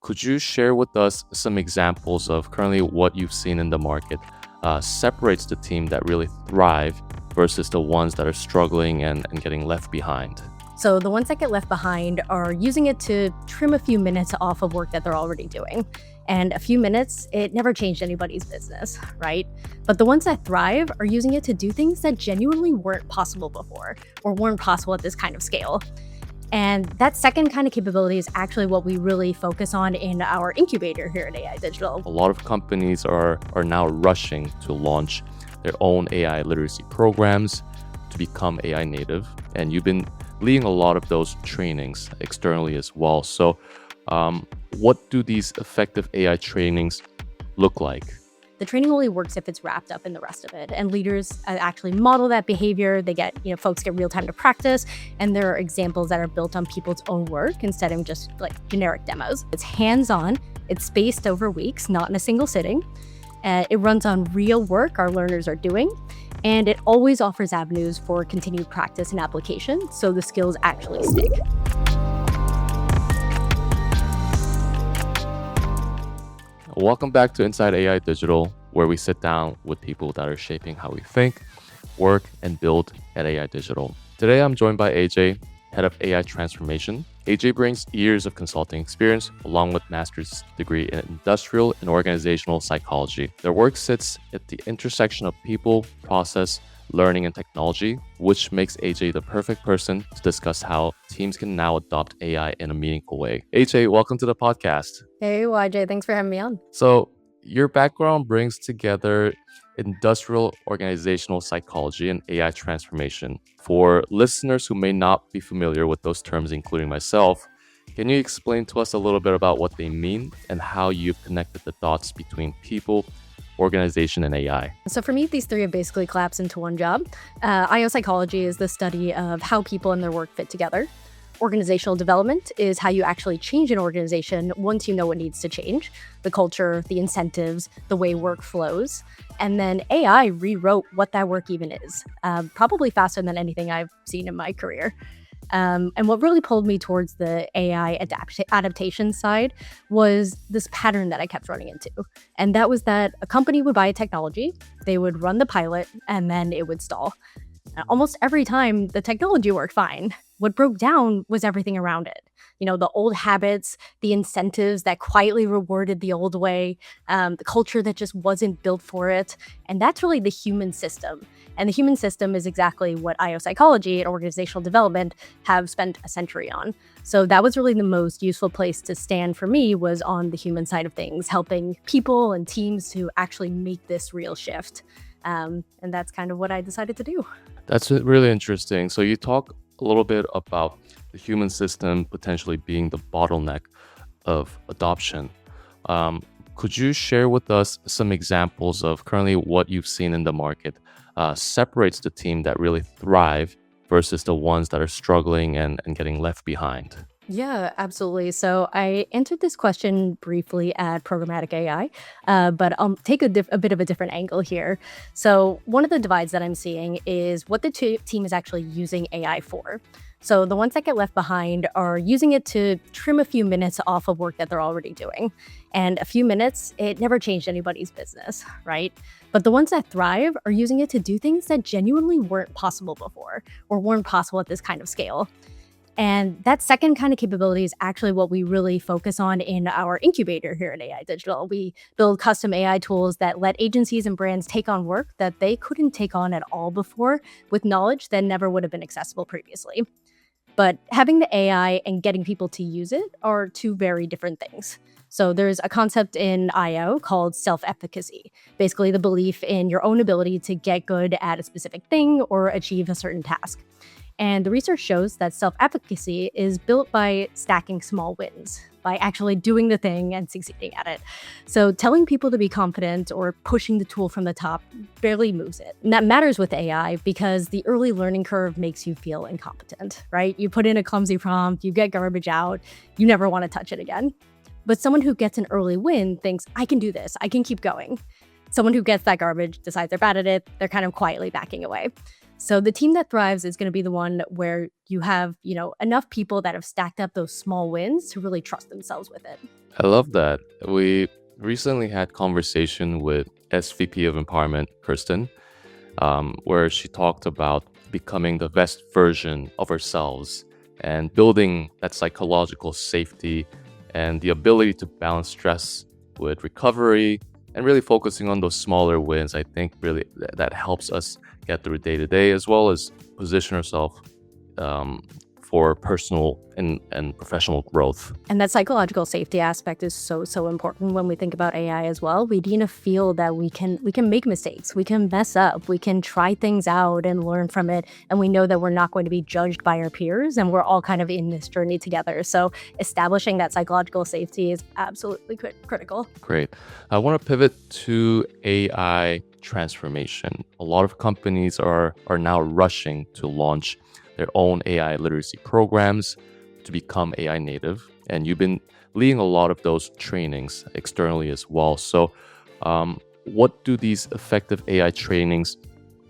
Could you share with us some examples of currently what you've seen in the market separates the team that really thrive versus the ones that are struggling and getting left behind? So the ones that get left behind are using it to trim a few minutes off of work that they're already doing. And a few minutes, it never changed anybody's business, right? But the ones that thrive are using it to do things that genuinely weren't possible before or weren't possible at this kind of scale. And that second kind of capability is actually what we really focus on in our incubator here at AI Digital. A lot of companies are now rushing to launch their own AI literacy programs to become AI native. And you've been leading a lot of those trainings externally as well. So what do these effective AI trainings look like? The training only works if it's wrapped up in the rest of it. And leaders actually model that behavior. They get, folks get real time to practice. And there are examples that are built on people's own work instead of just like generic demos. It's hands-on, it's spaced over weeks, not in a single sitting. It runs on real work our learners are doing. And it always offers avenues for continued practice and application, so the skills actually stick. Welcome back to Inside AI Digital, where we sit down with people that are shaping how we think, work, and build at AI Digital. Today, I'm joined by AJ, Head of AI Transformation. AJ brings years of consulting experience along with master's degree in industrial and organizational psychology. Their work sits at the intersection of people, process, learning, and technology, which makes AJ the perfect person to discuss how teams can now adopt AI in a meaningful way. AJ, welcome to the podcast. Hey, YJ, thanks for having me on. So your background brings together industrial organizational psychology and AI transformation. For listeners who may not be familiar with those terms, including myself, can you explain to us a little bit about what they mean and how you've connected the dots between people, organization, and AI? So for me, these three have basically collapsed into one job. IO psychology is the study of how people and their work fit together. Organizational development is how you actually change an organization once you know what needs to change, the culture, the incentives, the way work flows. And then AI rewrote what that work even is, probably faster than anything I've seen in my career. And what really pulled me towards the AI adaptation side was this pattern that I kept running into. And that was that a company would buy a technology, they would run the pilot, and then it would stall. Almost every time the technology worked fine. What broke down was everything around it. The old habits, the incentives that quietly rewarded the old way, the culture that just wasn't built for it. And that's really the human system. And the human system is exactly what IO psychology and organizational development have spent a century on. So that was really the most useful place to stand for me, was on the human side of things, helping people and teams to actually make this real shift. And that's kind of what I decided to do. That's really interesting. So you talk a little bit about the human system potentially being the bottleneck of adoption. Could you share with us some examples of currently what you've seen in the market separates the team that really thrive versus the ones that are struggling and getting left behind? Yeah, absolutely. So I answered this question briefly at Programmatic AI, but I'll take a bit of a different angle here. So one of the divides that I'm seeing is what the team is actually using AI for. So the ones that get left behind are using it to trim a few minutes off of work that they're already doing. And a few minutes, it never changed anybody's business, right? But the ones that thrive are using it to do things that genuinely weren't possible before or weren't possible at this kind of scale. And that second kind of capability is actually what we really focus on in our incubator here at AI Digital. We build custom AI tools that let agencies and brands take on work that they couldn't take on at all before, with knowledge that never would have been accessible previously. But having the AI and getting people to use it are two very different things. So there's a concept in IO called self-efficacy, basically the belief in your own ability to get good at a specific thing or achieve a certain task. And the research shows that self-efficacy is built by stacking small wins, by actually doing the thing and succeeding at it. So telling people to be confident or pushing the tool from the top barely moves it. And that matters with AI because the early learning curve makes you feel incompetent, right? You put in a clumsy prompt, you get garbage out, you never want to touch it again. But someone who gets an early win thinks, I can do this, I can keep going. Someone who gets that garbage, decides they're bad at it, they're kind of quietly backing away. So the team that thrives is going to be the one where you have, enough people that have stacked up those small wins to really trust themselves with it. I love that. We recently had conversation with SVP of Empowerment, Kristen, where she talked about becoming the best version of ourselves and building that psychological safety and the ability to balance stress with recovery and really focusing on those smaller wins. I think really that helps us get through day to day as well as position ourselves for personal and professional growth. And that psychological safety aspect is so important when we think about AI as well. We need to feel that we can make mistakes, we can mess up, we can try things out and learn from it, and we know that we're not going to be judged by our peers, and we're all kind of in this journey together. So establishing that psychological safety is absolutely critical. Great. I want to pivot to AI transformation. A lot of companies are now rushing to launch their own AI literacy programs to become AI native. And you've been leading a lot of those trainings externally as well. So what do these effective AI trainings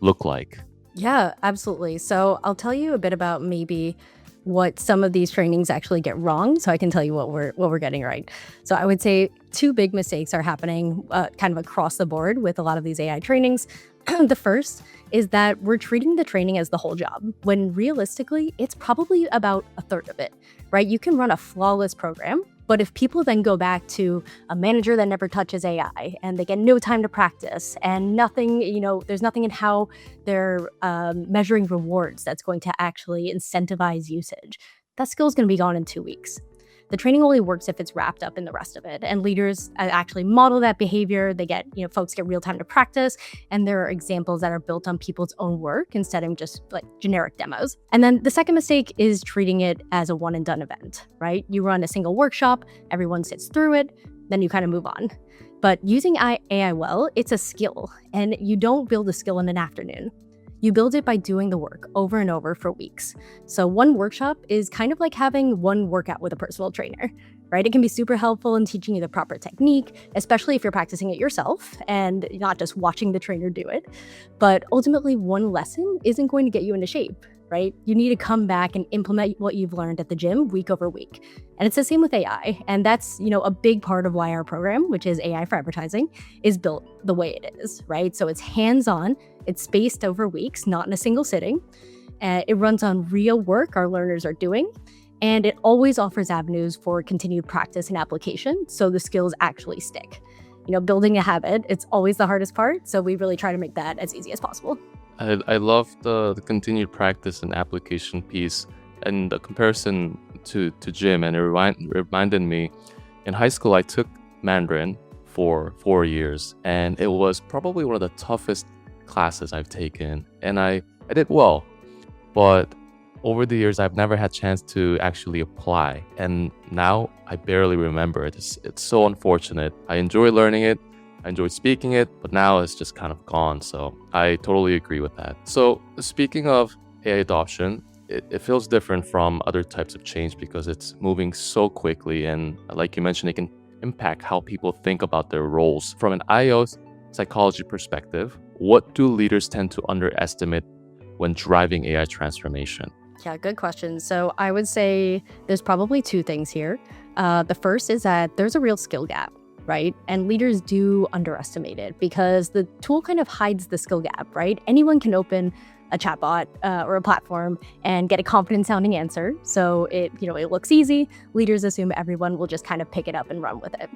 look like? Yeah, absolutely. So I'll tell you a bit about maybe what some of these trainings actually get wrong, so I can tell you what we're getting right. So I would say two big mistakes are happening kind of across the board with a lot of these AI trainings. The first is that we're treating the training as the whole job, when realistically, it's probably about a third of it, right? You can run a flawless program, but if people then go back to a manager that never touches AI and they get no time to practice and nothing, there's nothing in how they're measuring rewards that's going to actually incentivize usage, that skill is going to be gone in 2 weeks. The training only works if it's wrapped up in the rest of it. And leaders actually model that behavior. They get, folks get real time to practice. And there are examples that are built on people's own work instead of just like generic demos. And then the second mistake is treating it as a one and done event, right? You run a single workshop, everyone sits through it, then you kind of move on. But using AI well, it's a skill, and you don't build a skill in an afternoon. You build it by doing the work over and over for weeks. So one workshop is kind of like having one workout with a personal trainer, right? It can be super helpful in teaching you the proper technique, especially if you're practicing it yourself and not just watching the trainer do it. But ultimately, one lesson isn't going to get you into shape, right? You need to come back and implement what you've learned at the gym week over week. And it's the same with AI. And that's, a big part of why our program, which is AI for Advertising, is built the way it is, right? So it's hands-on, it's spaced over weeks, not in a single sitting. It runs on real work our learners are doing. And it always offers avenues for continued practice and application, so the skills actually stick. Building a habit, it's always the hardest part. So we really try to make that as easy as possible. I love the continued practice and application piece and the comparison to gym. And it reminded me, in high school, I took Mandarin for 4 years, and it was probably one of the toughest classes I've taken. And I did well, but over the years, I've never had a chance to actually apply. And now I barely remember it. It's so unfortunate. I enjoy learning it. I enjoyed speaking it, but now it's just kind of gone. So I totally agree with that. So speaking of AI adoption, it feels different from other types of change because it's moving so quickly. And like you mentioned, it can impact how people think about their roles. From an IO psychology perspective, what do leaders tend to underestimate when driving AI transformation? Yeah, good question. So I would say there's probably two things here. The first is that there's a real skill gap, right? And leaders do underestimate it because the tool kind of hides the skill gap, right? Anyone can open a chatbot or a platform and get a confident sounding answer. So it looks easy. Leaders assume everyone will just kind of pick it up and run with it.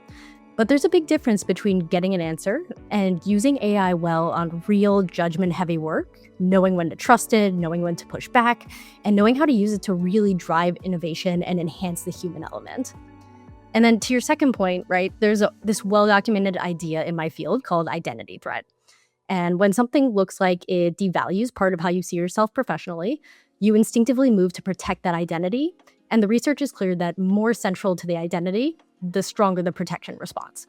But there's a big difference between getting an answer and using AI well on real judgment-heavy work, knowing when to trust it, knowing when to push back, and knowing how to use it to really drive innovation and enhance the human element. And then to your second point, right, there's this well-documented idea in my field called identity threat. And when something looks like it devalues part of how you see yourself professionally, you instinctively move to protect that identity. And the research is clear that more central to the identity, the stronger the protection response.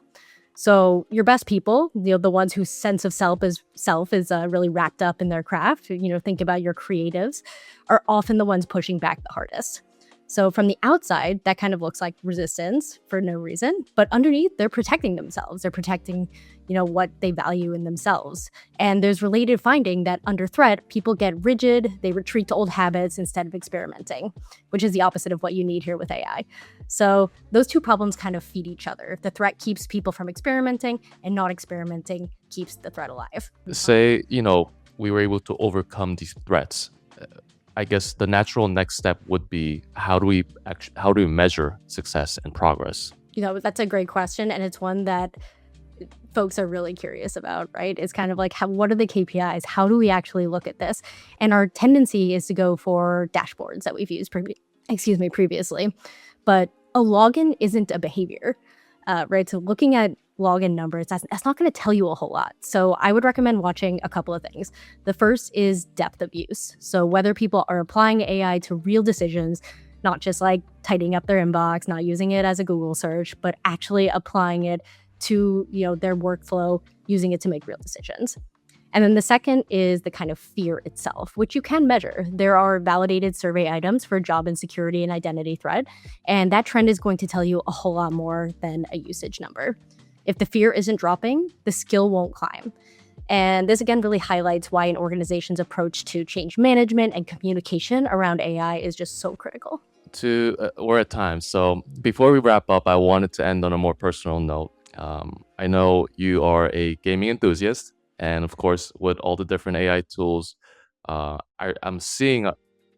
So your best people, the ones whose sense of self is really wrapped up in their craft, think about your creatives, are often the ones pushing back the hardest. So from the outside, that kind of looks like resistance for no reason, but underneath, they're protecting themselves. They're protecting, what they value in themselves. And there's related finding that under threat, people get rigid, they retreat to old habits instead of experimenting, which is the opposite of what you need here with AI. So those two problems kind of feed each other. The threat keeps people from experimenting, and not experimenting keeps the threat alive. Say, we were able to overcome these threats. I guess the natural next step would be how do we measure success and progress? That's a great question, and it's one that folks are really curious about, right? It's kind of like, what are the KPIs? How do we actually look at this? And our tendency is to go for dashboards that we've used previously. But a login isn't a behavior, right? So looking at login numbers, that's not going to tell you a whole lot. So I would recommend watching a couple of things. The first is depth of use. So whether people are applying AI to real decisions, not just like tidying up their inbox, not using it as a Google search, but actually applying it to their workflow, using it to make real decisions. And then the second is the kind of fear itself, which you can measure. There are validated survey items for job insecurity and identity threat, and that trend is going to tell you a whole lot more than a usage number. If the fear isn't dropping, the skill won't climb. And this again really highlights why an organization's approach to change management and communication around AI is just so critical. We're at time. So before we wrap up, I wanted to end on a more personal note. I know you are a gaming enthusiast, and of course, with all the different AI tools, I'm seeing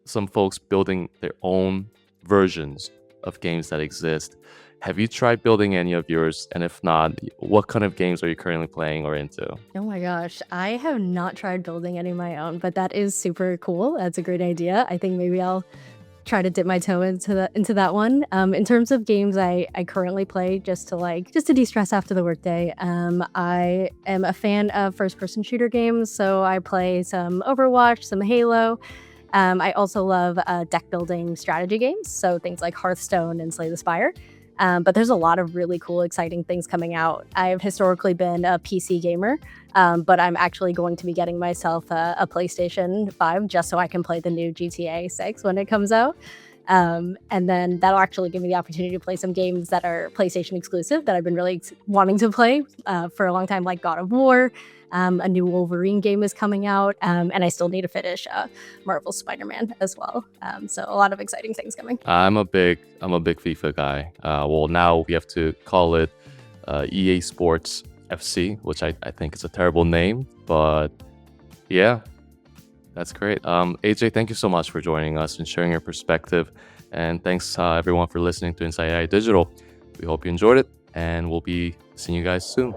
some folks building their own versions of games that exist. Have you tried building any of yours? And if not, what kind of games are you currently playing or into? Oh my gosh, I have not tried building any of my own, but that is super cool. That's a great idea. I think maybe I'll try to dip my toe into that one. In terms of games I currently play just to de-stress after the workday, I am a fan of first-person shooter games, so I play some Overwatch, some Halo. I also love deck building strategy games, so things like Hearthstone and Slay the Spire. But there's a lot of really cool, exciting things coming out. I've historically been a PC gamer, but I'm actually going to be getting myself a PlayStation 5 just so I can play the new GTA 6 when it comes out. And then that'll actually give me the opportunity to play some games that are PlayStation exclusive that I've been really wanting to play for a long time, like God of War. A new Wolverine game is coming out, and I still need to finish Marvel's Spider-Man as well. So a lot of exciting things coming. I'm a big FIFA guy. Well, now we have to call it EA Sports FC, which I think is a terrible name, but yeah, that's great. AJ, thank you so much for joining us and sharing your perspective, and thanks everyone for listening to Inside AI Digital. We hope you enjoyed it, and we'll be seeing you guys soon.